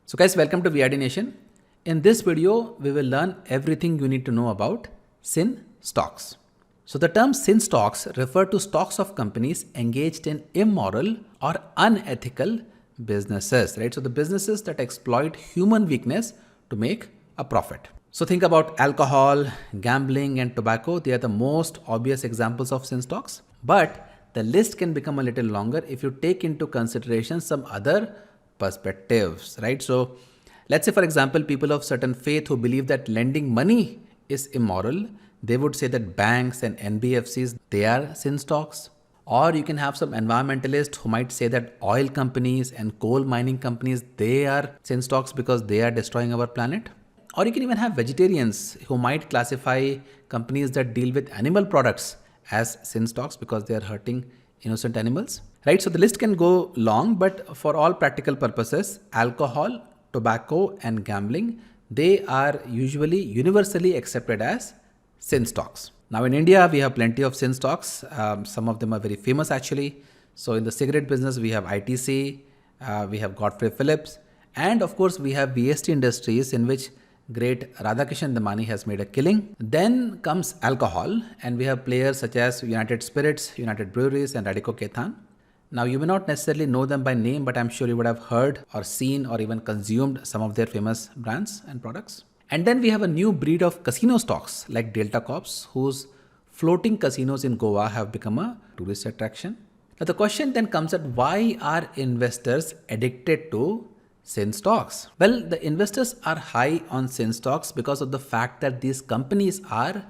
So guys, welcome to VRDNation. In this video, we will learn everything you need to know about sin stocks. So the term sin stocks refer to stocks of companies engaged in immoral or unethical businesses, right? So the businesses that exploit human weakness to make a profit. So think about alcohol, gambling, and tobacco. They are the most obvious examples of sin stocks, but the list can become a little longer if you take into consideration some other perspectives, right? So let's say, for example, people of certain faith who believe that lending money is immoral, they would say that banks and NBFCs, they are sin stocks. Or you can have some environmentalists who might say that oil companies and coal mining companies, they are sin stocks because they are destroying our planet. Or you can even have vegetarians who might classify companies that deal with animal products as sin stocks because they are hurting innocent animals, right? So the list can go long, but for all practical purposes, alcohol, tobacco, and gambling, they are usually universally accepted as sin stocks. Now in India, we have plenty of sin stocks. Some of them are very famous actually. So in the cigarette business, we have ITC, we have Godfrey Phillips, and of course we have VST Industries, in which great Radhakishan Damani has made a killing. Then comes alcohol, and we have players such as United Spirits, United Breweries, and Radico Khaitan. Now you may not necessarily know them by name, but I'm sure you would have heard or seen or even consumed some of their famous brands and products. And then we have a new breed of casino stocks like Delta Corps, whose floating casinos in Goa have become a tourist attraction. Now the question then comes at, why are investors addicted to sin stocks? Well, the investors are high on sin stocks because of the fact that these companies are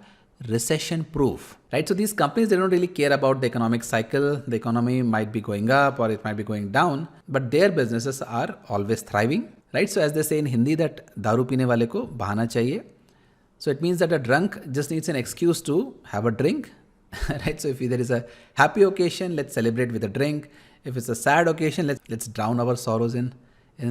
recession proof, right? So these companies, they don't really care about the economic cycle. The economy might be going up or it might be going down, but their businesses are always thriving, right? So as they say in Hindi that daru peene wale ko bahana chahiye. So it means that a drunk just needs an excuse to have a drink, right? So if there is a happy occasion, let's celebrate with a drink. If it's a sad occasion, let's drown our sorrows in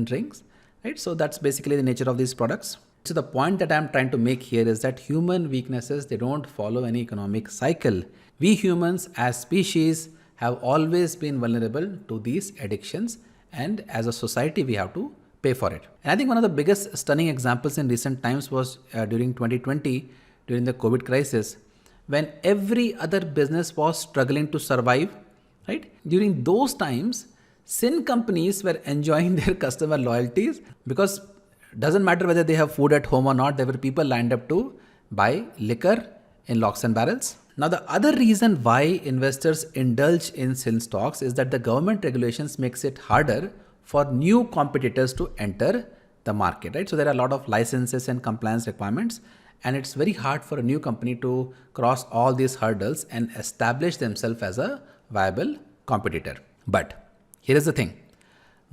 drinks, right? So that's basically the nature of these products. So the point that I'm trying to make here is that human weaknesses, they don't follow any economic cycle. We humans as species have always been vulnerable to these addictions, and as a society we have to pay for it. And I think one of the biggest stunning examples in recent times was during 2020, during the COVID crisis, when every other business was struggling to survive, right? During those times, sin companies were enjoying their customer loyalties because doesn't matter whether they have food at home or not, there were people lined up to buy liquor in locks and barrels. Now the other reason why investors indulge in sin stocks is that the government regulations makes it harder for new competitors to enter the market, right? So there are a lot of licenses and compliance requirements, and it's very hard for a new company to cross all these hurdles and establish themselves as a viable competitor. But here is the thing.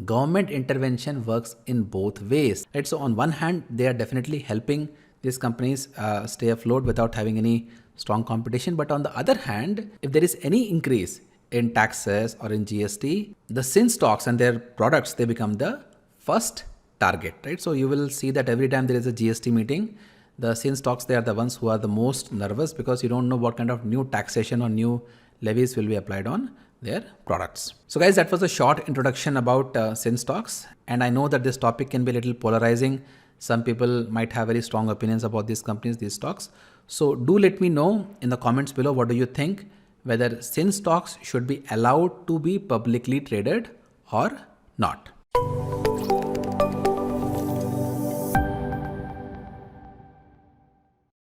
Government intervention works in both ways, right? So on one hand, they are definitely helping these companies stay afloat without having any strong competition. But on the other hand, if there is any increase in taxes or in GST, the sin stocks and their products, they become the first target, right? So you will see that every time there is a GST meeting, the sin stocks, they are the ones who are the most nervous because you don't know what kind of new taxation or new levies will be applied on their products. So guys, that was a short introduction about sin stocks. And I know that this topic can be a little polarizing. Some people might have very strong opinions about these companies, these stocks. So do let me know in the comments below, what do you think, whether sin stocks should be allowed to be publicly traded or not.